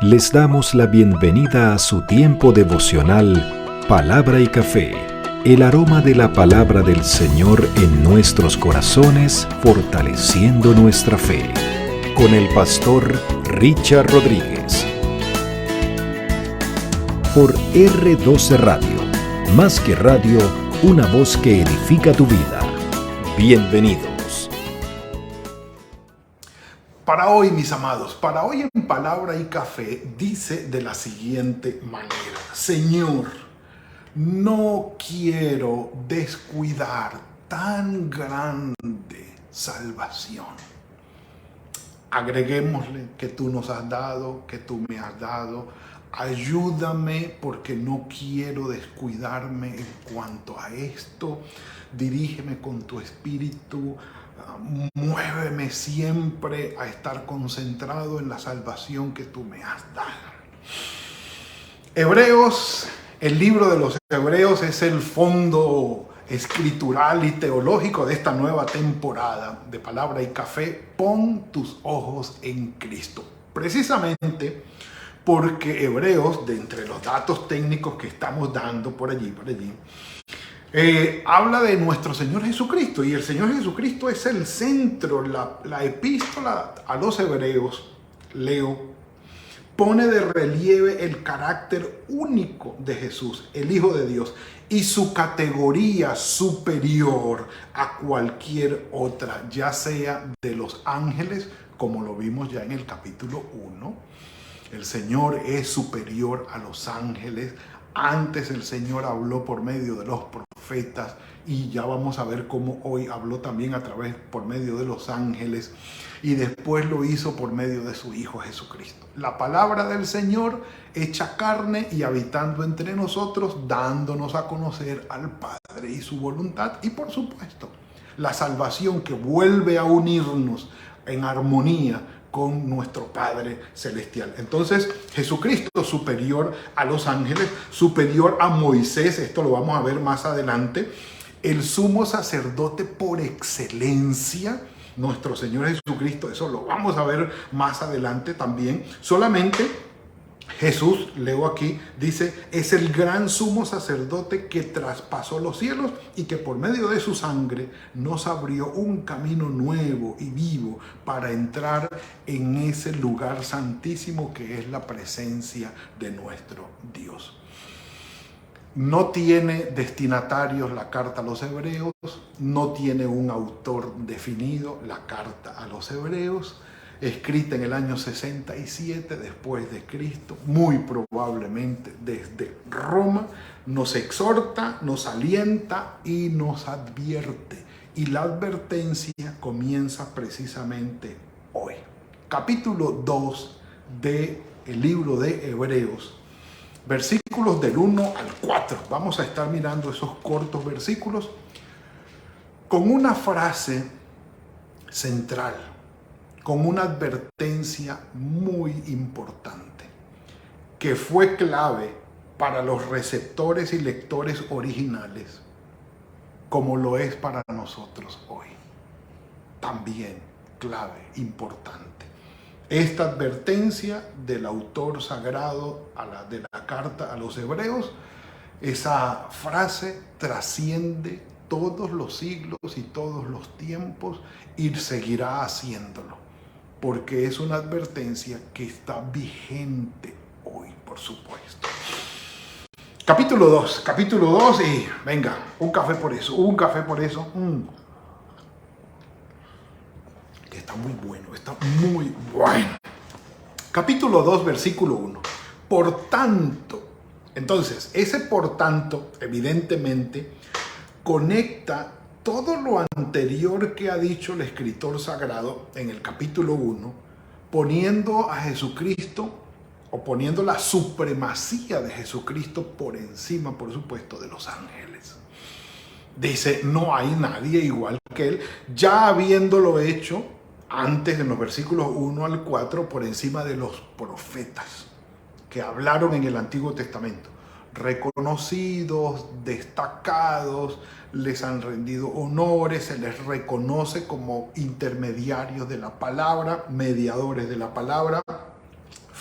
Les damos la bienvenida a su tiempo devocional Palabra y Café, el aroma de la palabra del Señor en nuestros corazones, fortaleciendo nuestra fe. Con el pastor Richard Rodríguez. Por R12 Radio, más que radio, una voz que edifica tu vida. Bienvenidos. Para hoy, mis amados, para hoy en Palabra y Café dice de la siguiente manera: Señor, no quiero descuidar tan grande salvación. Agreguémosle que tú nos has dado, que tú me has dado. Ayúdame porque no quiero descuidarme en cuanto a esto. Dirígeme con tu espíritu. Muéveme siempre a estar concentrado en la salvación que tú me has dado. Hebreos, el libro de los Hebreos es el fondo escritural y teológico de esta nueva temporada de Palabra y Café. Pon tus ojos en Cristo. Precisamente porque Hebreos, de entre los datos técnicos que estamos dando por allí, habla de nuestro Señor Jesucristo, y el Señor Jesucristo es el centro. La epístola a los Hebreos, Leo, pone de relieve el carácter único de Jesús, el Hijo de Dios, y su categoría superior a cualquier otra, ya sea de los ángeles, como lo vimos ya en el capítulo 1. El Señor es superior a los ángeles. Antes el Señor habló por medio de los profetas, y ya vamos a ver cómo hoy habló también por medio de los ángeles, y después lo hizo por medio de su Hijo Jesucristo. La palabra del Señor hecha carne y habitando entre nosotros, dándonos a conocer al Padre y su voluntad, y por supuesto la salvación que vuelve a unirnos en armonía con nuestro Padre Celestial. Entonces, Jesucristo superior a los ángeles, superior a Moisés, esto lo vamos a ver más adelante, el sumo sacerdote por excelencia, nuestro Señor Jesucristo, eso lo vamos a ver más adelante también. Solamente Jesús, leo aquí, dice, es el gran sumo sacerdote que traspasó los cielos y que por medio de su sangre nos abrió un camino nuevo y vivo para entrar en ese lugar santísimo que es la presencia de nuestro Dios. No tiene destinatarios la carta a los hebreos, no tiene un autor definido la carta a los hebreos, escrita en el año 67 después de Cristo, muy probablemente desde Roma. Nos exhorta, nos alienta y nos advierte. Y la advertencia comienza precisamente hoy. Capítulo 2 del libro de Hebreos, versículos del 1 al 4. Vamos a estar mirando esos cortos versículos con una frase central, con una advertencia muy importante, que fue clave para los receptores y lectores originales, como lo es para nosotros hoy. También clave, importante. Esta advertencia del autor sagrado de la carta a los Hebreos, esa frase trasciende todos los siglos y todos los tiempos y seguirá haciéndolo, porque es una advertencia que está vigente hoy, por supuesto. Capítulo 2, y venga, un café por eso. Que está muy bueno. Capítulo 2, versículo 1. Por tanto, entonces, ese por tanto, evidentemente, conecta todo lo anterior que ha dicho el escritor sagrado en el capítulo 1, poniendo a Jesucristo, o poniendo la supremacía de Jesucristo por encima, por supuesto, de los ángeles. Dice, no hay nadie igual que Él, ya habiéndolo hecho antes, en los versículos 1 al 4, por encima de los profetas que hablaron en el Antiguo Testamento. Reconocidos, destacados, les han rendido honores, se les reconoce como intermediarios de la palabra, mediadores de la palabra,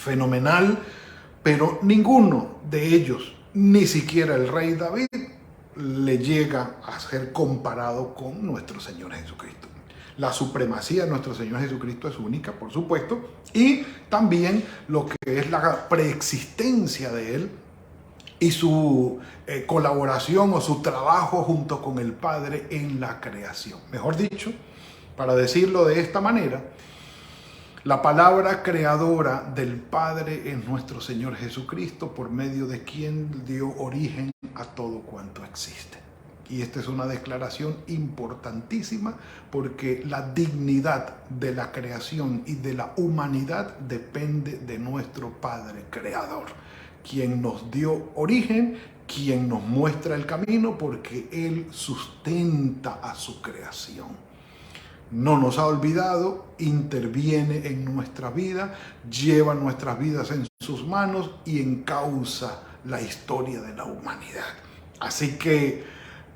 fenomenal, pero ninguno de ellos, ni siquiera el rey David, le llega a ser comparado con nuestro Señor Jesucristo. La supremacía de nuestro Señor Jesucristo es única, por supuesto, y también lo que es la preexistencia de Él y su colaboración o su trabajo junto con el Padre en la creación. Mejor dicho, para decirlo de esta manera, la palabra creadora del Padre es nuestro Señor Jesucristo, por medio de quien dio origen a todo cuanto existe. Y esta es una declaración importantísima porque la dignidad de la creación y de la humanidad depende de nuestro Padre Creador, quien nos dio origen, quien nos muestra el camino, porque Él sustenta a su creación. No nos ha olvidado, interviene en nuestra vida, lleva nuestras vidas en sus manos y encausa la historia de la humanidad. Así que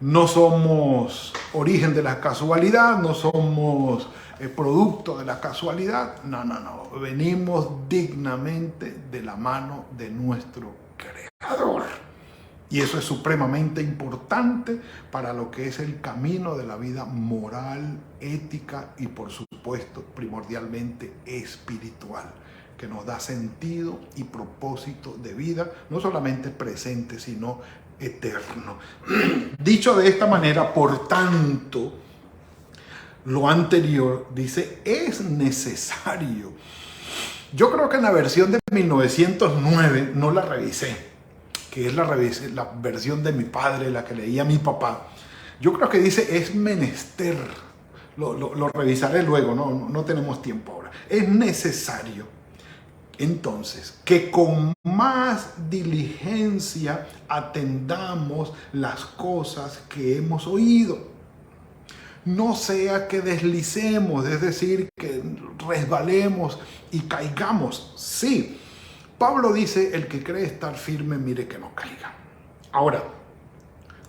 no somos origen de la casualidad, no somos producto de la casualidad, no. Venimos dignamente de la mano de nuestro Creador. Y eso es supremamente importante para lo que es el camino de la vida moral, ética y, por supuesto, primordialmente espiritual, que nos da sentido y propósito de vida, no solamente presente, sino eterno. Dicho de esta manera, por tanto, lo anterior dice, es necesario. Yo creo que en la versión de 1909 no la revisé, que es la versión de mi padre, la que leía mi papá. Yo creo que dice, es menester. Lo revisaré luego, no tenemos tiempo ahora. Es necesario, entonces, que con más diligencia atendamos las cosas que hemos oído. No sea que deslicemos, es decir, que resbalemos y caigamos. Sí, Pablo dice, el que cree estar firme, mire que no caiga. Ahora,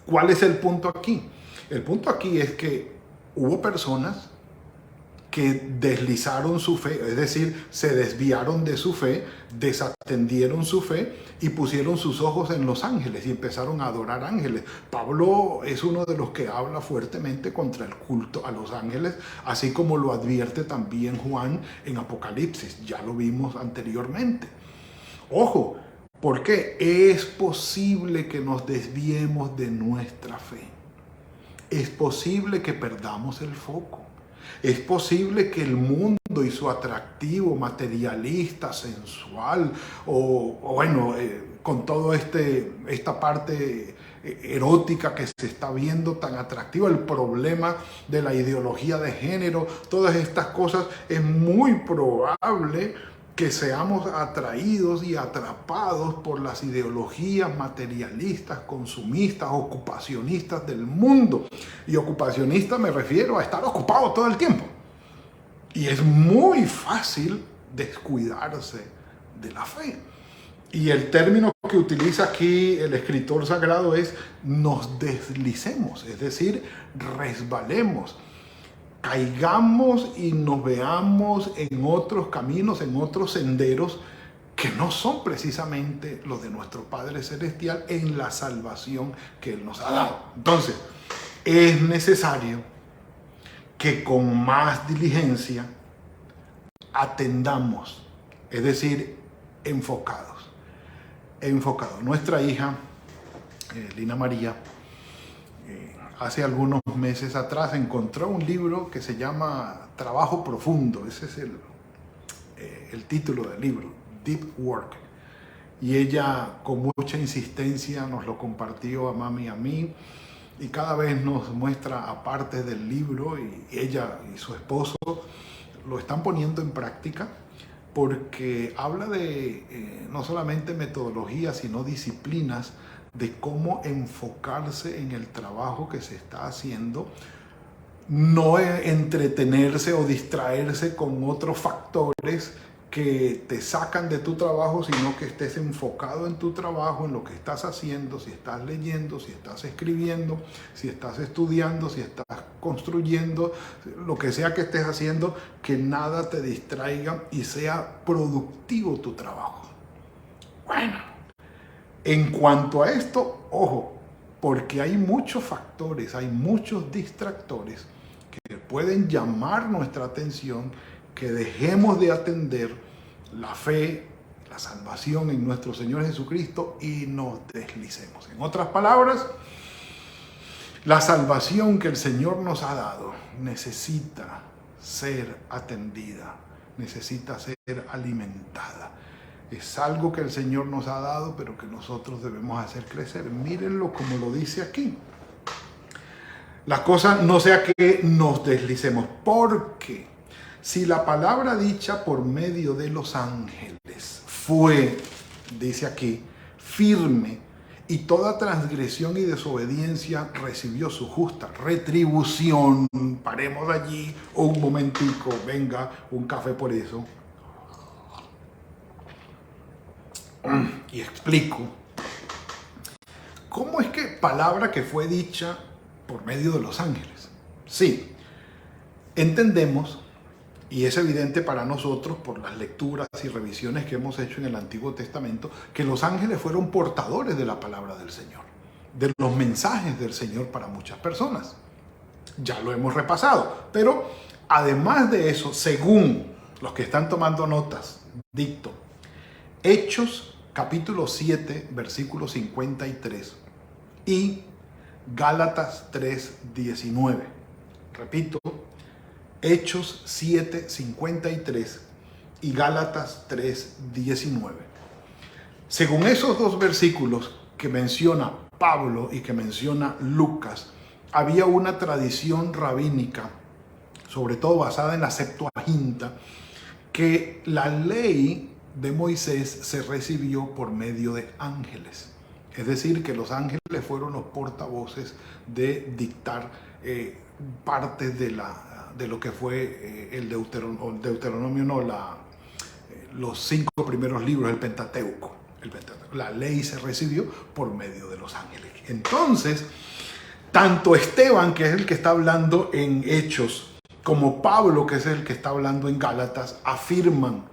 ¿cuál es el punto aquí? El punto aquí es que hubo personas que deslizaron su fe, es decir, se desviaron de su fe, desatendieron su fe y pusieron sus ojos en los ángeles y empezaron a adorar ángeles. Pablo es uno de los que habla fuertemente contra el culto a los ángeles, así como lo advierte también Juan en Apocalipsis, ya lo vimos anteriormente. Ojo, porque es posible que nos desviemos de nuestra fe. Es posible que perdamos el foco. Es posible que el mundo y su atractivo materialista, sensual, con toda esta parte erótica que se está viendo tan atractiva, el problema de la ideología de género, todas estas cosas, es muy probable que seamos atraídos y atrapados por las ideologías materialistas, consumistas, ocupacionistas del mundo. Y ocupacionista me refiero a estar ocupado todo el tiempo. Y es muy fácil descuidarse de la fe. Y el término que utiliza aquí el escritor sagrado es nos deslicemos, es decir, resbalemos. Caigamos y nos veamos en otros caminos, en otros senderos que no son precisamente los de nuestro Padre Celestial en la salvación que Él nos ha dado. Entonces, es necesario que con más diligencia atendamos, es decir, enfocados. Nuestra hija, Lina María, hace algunos meses atrás encontró un libro que se llama Trabajo Profundo. Ese es el título del libro, Deep Work. Y ella con mucha insistencia nos lo compartió a mami y a mí. Y cada vez nos muestra aparte del libro, y ella y su esposo lo están poniendo en práctica, porque habla de no solamente metodología, sino disciplinas de cómo enfocarse en el trabajo que se está haciendo, no entretenerse o distraerse con otros factores que te sacan de tu trabajo, sino que estés enfocado en tu trabajo, en lo que estás haciendo, si estás leyendo, si estás escribiendo, si estás estudiando, si estás construyendo, lo que sea que estés haciendo, que nada te distraiga y sea productivo tu trabajo. Bueno, en cuanto a esto, ojo, porque hay muchos factores, hay muchos distractores que pueden llamar nuestra atención, que dejemos de atender la fe, la salvación en nuestro Señor Jesucristo y nos deslicemos. En otras palabras, la salvación que el Señor nos ha dado necesita ser atendida, necesita ser alimentada. Es algo que el Señor nos ha dado, pero que nosotros debemos hacer crecer. Mírenlo como lo dice aquí. La cosa no sea que nos deslicemos, porque si la palabra dicha por medio de los ángeles fue, dice aquí, firme, y toda transgresión y desobediencia recibió su justa retribución. Paremos allí un momentico, venga, un café por eso. Y explico. ¿Cómo es que palabra que fue dicha por medio de los ángeles? Sí, entendemos, y es evidente para nosotros por las lecturas y revisiones que hemos hecho en el Antiguo Testamento, que los ángeles fueron portadores de la palabra del Señor, de los mensajes del Señor para muchas personas. Ya lo hemos repasado, pero además de eso, según los que están tomando notas, dicto Hechos capítulo 7, versículo 53 y Gálatas 3:19. Repito, Hechos 7, 53 y Gálatas 3:19. Según esos dos versículos que menciona Pablo y que menciona Lucas, había una tradición rabínica, sobre todo basada en la Septuaginta, que la ley de Moisés se recibió por medio de ángeles. Es decir, que los ángeles fueron los portavoces de dictar partes de lo que fue el Deuteronomio, los 5 primeros libros del Pentateuco. La ley se recibió por medio de los ángeles. Entonces, tanto Esteban, que es el que está hablando en Hechos, como Pablo, que es el que está hablando en Gálatas, afirman: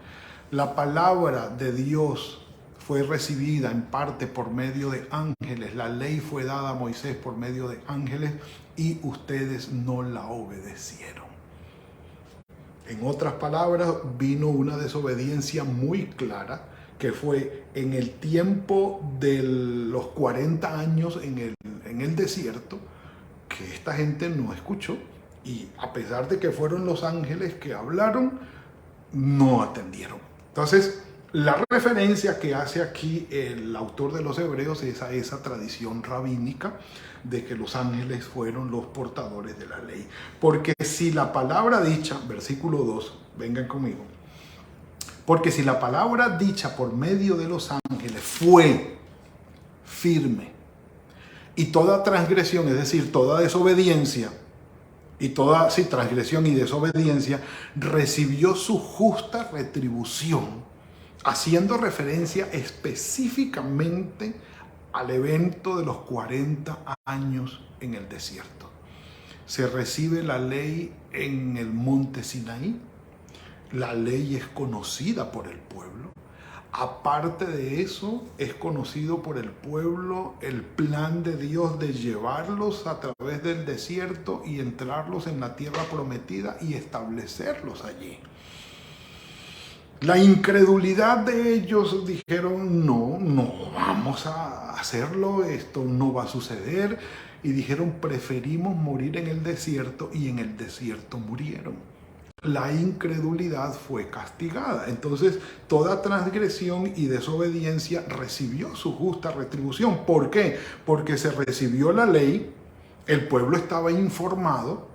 la palabra de Dios fue recibida en parte por medio de ángeles. La ley fue dada a Moisés por medio de ángeles y ustedes no la obedecieron. En otras palabras, vino una desobediencia muy clara, que fue en el tiempo de los 40 años en el desierto, que esta gente no escuchó, y a pesar de que fueron los ángeles que hablaron, no atendieron. Entonces, la referencia que hace aquí el autor de los Hebreos es a esa tradición rabínica de que los ángeles fueron los portadores de la ley. Porque si la palabra dicha, versículo 2, vengan conmigo, porque si la palabra dicha por medio de los ángeles fue firme, y toda transgresión, es decir, toda desobediencia, y toda transgresión y desobediencia recibió su justa retribución, haciendo referencia específicamente al evento de los 40 años en el desierto. Se recibe la ley en el monte Sinaí. La ley es conocida por el pueblo. Aparte de eso, es conocido por el pueblo el plan de Dios de llevarlos a través del desierto y entrarlos en la tierra prometida y establecerlos allí. La incredulidad de ellos dijeron: no vamos a hacerlo, esto no va a suceder. Y dijeron: preferimos morir en el desierto, y en el desierto murieron. La incredulidad fue castigada. Entonces, toda transgresión y desobediencia recibió su justa retribución. ¿Por qué? Porque se recibió la ley, el pueblo estaba informado,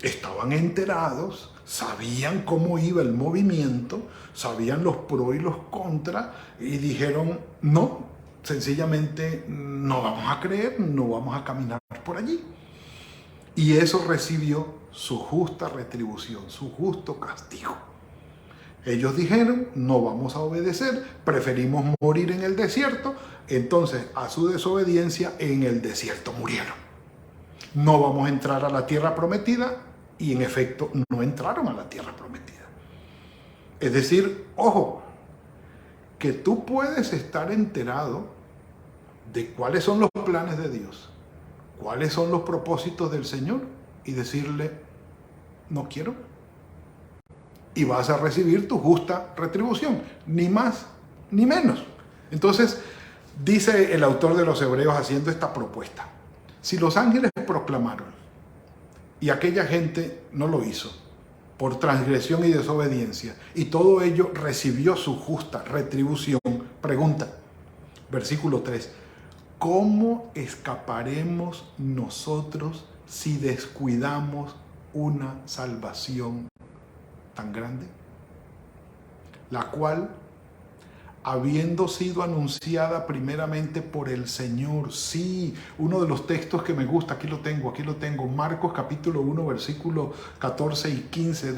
estaban enterados, sabían cómo iba el movimiento, sabían los pros y los contras, y dijeron: no, sencillamente no vamos a creer, no vamos a caminar por allí. Y eso recibió su justa retribución, su justo castigo. Ellos dijeron, no vamos a obedecer, preferimos morir en el desierto. Entonces, a su desobediencia, en el desierto murieron. No vamos a entrar a la tierra prometida, y en efecto no entraron a la tierra prometida. Es decir, ojo, que tú puedes estar enterado de cuáles son los planes de Dios, cuáles son los propósitos del Señor, y decirle, no quiero. Y vas a recibir tu justa retribución, ni más ni menos. Entonces, dice el autor de los Hebreos haciendo esta propuesta: si los ángeles proclamaron y aquella gente no lo hizo por transgresión y desobediencia, y todo ello recibió su justa retribución, pregunta, versículo 3, ¿cómo escaparemos nosotros si descuidamos una salvación tan grande? La cual, habiendo sido anunciada primeramente por el Señor. Sí, uno de los textos que me gusta, aquí lo tengo, Marcos capítulo 1, versículos 14 y 15,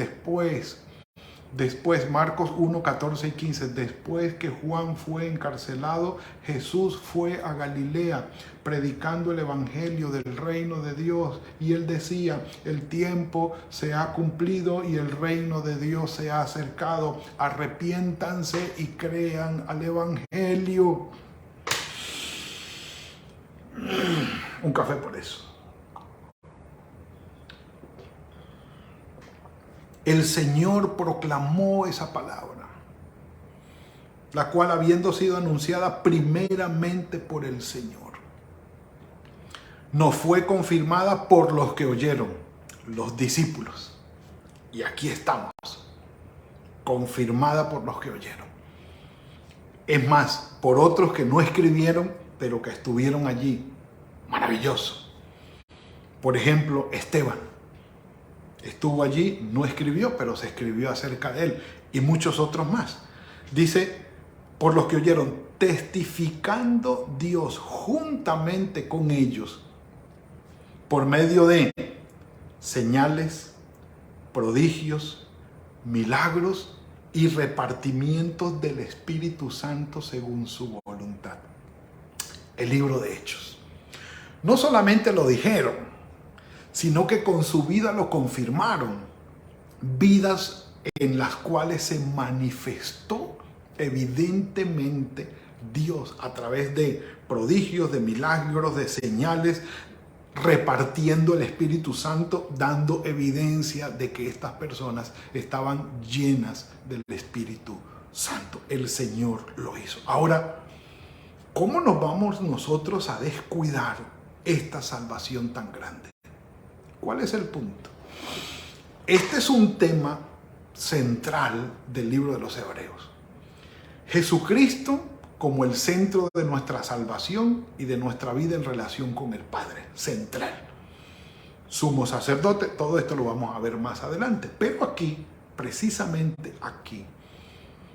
Después, Marcos 1, 14 y 15, después que Juan fue encarcelado, Jesús fue a Galilea predicando el evangelio del reino de Dios, y él decía, el tiempo se ha cumplido y el reino de Dios se ha acercado, arrepiéntanse y crean al evangelio. Un café por eso. El Señor proclamó esa palabra, la cual habiendo sido anunciada primeramente por el Señor, nos fue confirmada por los que oyeron, los discípulos. Y aquí estamos, confirmada por los que oyeron. Es más, por otros que no escribieron, pero que estuvieron allí. Maravilloso. Por ejemplo, Esteban. Estuvo allí, no escribió, pero se escribió acerca de él, y muchos otros más. Dice, por los que oyeron, testificando Dios juntamente con ellos, por medio de señales, prodigios, milagros y repartimientos del Espíritu Santo según su voluntad. El libro de Hechos. No solamente lo dijeron, sino que con su vida lo confirmaron. Vidas en las cuales se manifestó evidentemente Dios a través de prodigios, de milagros, de señales, repartiendo el Espíritu Santo, dando evidencia de que estas personas estaban llenas del Espíritu Santo. El Señor lo hizo. Ahora, ¿cómo nos vamos nosotros a descuidar esta salvación tan grande? ¿Cuál es el punto? Este es un tema central del libro de los Hebreos. Jesucristo como el centro de nuestra salvación y de nuestra vida en relación con el Padre, central. Sumo sacerdote, todo esto lo vamos a ver más adelante. Pero aquí, precisamente aquí,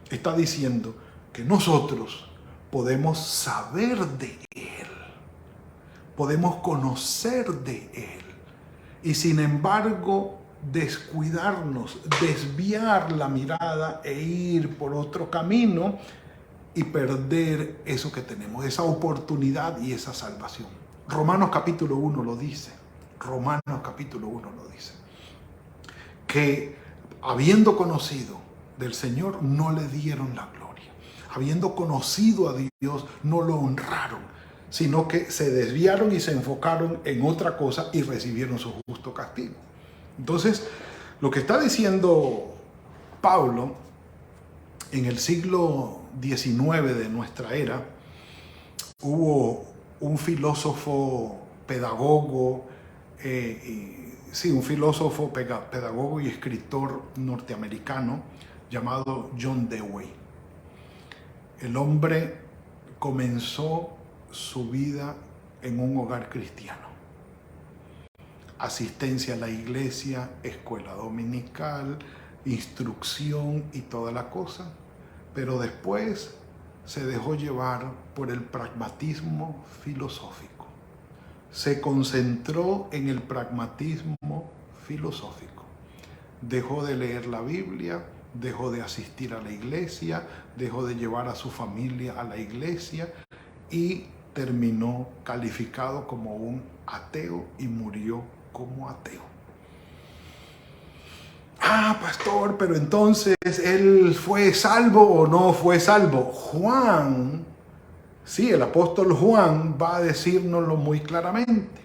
está diciendo que nosotros podemos saber de Él, podemos conocer de Él. Y sin embargo, descuidarnos, desviar la mirada e ir por otro camino y perder eso que tenemos, esa oportunidad y esa salvación. Romanos capítulo 1 lo dice. Romanos capítulo 1 lo dice. Que habiendo conocido del Señor, no le dieron la gloria. Habiendo conocido a Dios, no lo honraron, sino que se desviaron y se enfocaron en otra cosa y recibieron su justo castigo. Entonces, lo que está diciendo Pablo, en el siglo XIX de nuestra era, hubo un filósofo pedagogo, pedagogo y escritor norteamericano llamado John Dewey. El hombre comenzó su vida en un hogar cristiano. Asistencia a la iglesia, escuela dominical, instrucción y toda la cosa. Pero después se dejó llevar por el pragmatismo filosófico. Se concentró en el pragmatismo filosófico. Dejó de leer la Biblia, dejó de asistir a la iglesia, dejó de llevar a su familia a la iglesia y terminó calificado como un ateo y murió como ateo. Ah, pastor, pero entonces ¿él fue salvo o no fue salvo? Juan, sí, el apóstol Juan va a decírnoslo muy claramente.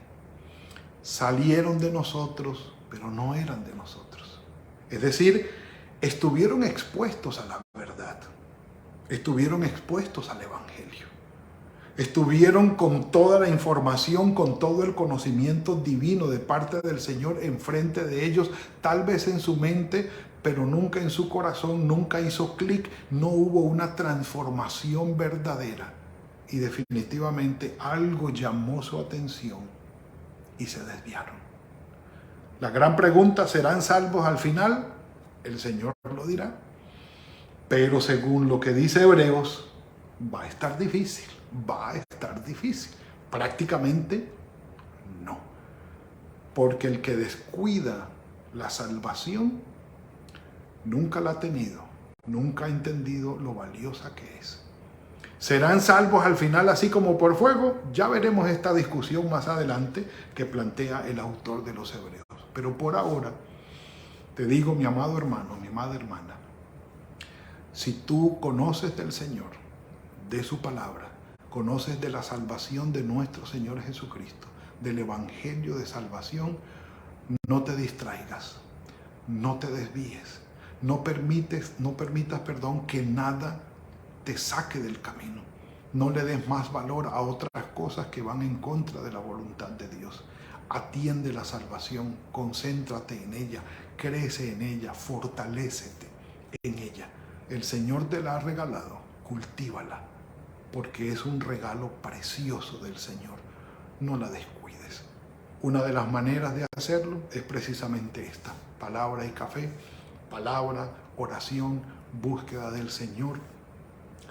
Salieron de nosotros, pero no eran de nosotros. Es decir, estuvieron expuestos a la verdad, estuvieron expuestos al evangelio, estuvieron con toda la información, con todo el conocimiento divino de parte del Señor enfrente de ellos, tal vez en su mente, pero nunca en su corazón, nunca hizo clic, no hubo una transformación verdadera y definitivamente algo llamó su atención y se desviaron. La gran pregunta, ¿serán salvos al final? El Señor lo dirá, pero según lo que dice Hebreos, va a estar difícil, prácticamente no, porque el que descuida la salvación nunca la ha tenido, nunca ha entendido lo valiosa que es. ¿Serán salvos al final así como por fuego? Ya veremos esta discusión más adelante que plantea el autor de los Hebreos, pero por ahora te digo, mi amado hermano, mi amada hermana, si tú conoces del Señor, de su palabra, conoces de la salvación de nuestro Señor Jesucristo, del evangelio de salvación, no te distraigas, no te desvíes, no permitas, que nada te saque del camino. No le des más valor a otras cosas que van en contra de la voluntad de Dios. Atiende la salvación, concéntrate en ella, crece en ella, fortalécete en ella. El Señor te la ha regalado, cultívala, porque es un regalo precioso del Señor. No la descuides. Una de las maneras de hacerlo es precisamente esta: palabra y café, palabra, oración, búsqueda del Señor,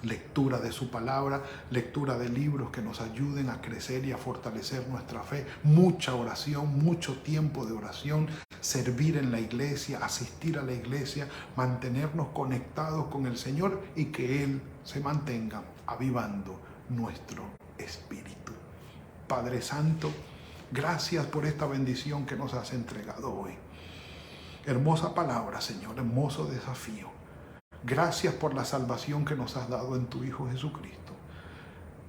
lectura de su palabra, lectura de libros que nos ayuden a crecer y a fortalecer nuestra fe, mucha oración, mucho tiempo de oración, servir en la iglesia, asistir a la iglesia, mantenernos conectados con el Señor y que Él se mantenga avivando nuestro espíritu. Padre Santo, gracias por esta bendición que nos has entregado hoy. Hermosa palabra, Señor, hermoso desafío. Gracias por la salvación que nos has dado en tu Hijo Jesucristo.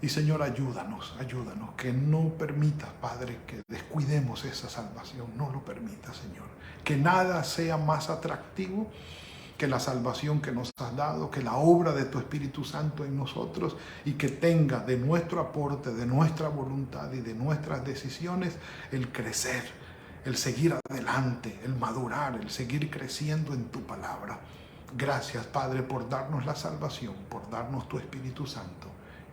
Y Señor, ayúdanos, que no permitas, Padre, que descuidemos esa salvación. No lo permitas, Señor. Que nada sea más atractivo que la salvación que nos has dado, que la obra de tu Espíritu Santo en nosotros, y que tenga de nuestro aporte, de nuestra voluntad y de nuestras decisiones el crecer, el seguir adelante, el madurar, el seguir creciendo en tu palabra. Gracias, Padre, por darnos la salvación, por darnos tu Espíritu Santo,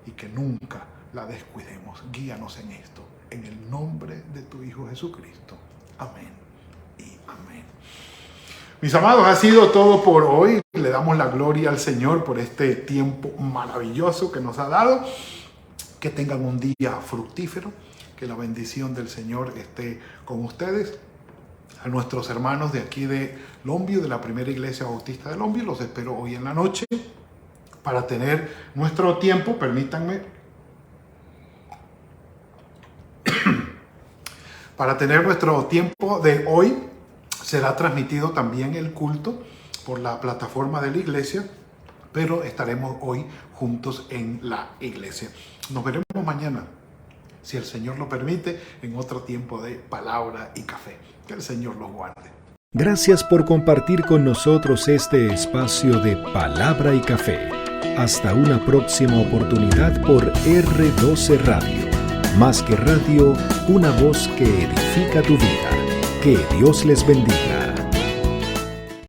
y que nunca la descuidemos. Guíanos en esto, en el nombre de tu Hijo Jesucristo. Amén y amén. Mis amados, ha sido todo por hoy. Le damos la gloria al Señor por este tiempo maravilloso que nos ha dado. Que tengan un día fructífero, que la bendición del Señor esté con ustedes. A nuestros hermanos de aquí de Lombio, de la Primera Iglesia Bautista de Lombio, los espero hoy en la noche para tener nuestro tiempo. Permítanme. Para tener nuestro tiempo de hoy, será transmitido también el culto por la plataforma de la iglesia, pero estaremos hoy juntos en la iglesia. Nos veremos mañana, si el Señor lo permite, en otro tiempo de palabra y café. Que el Señor los guarde. Gracias por compartir con nosotros este espacio de palabra y café. Hasta una próxima oportunidad por R12 Radio. Más que radio, una voz que edifica tu vida. Que Dios les bendiga.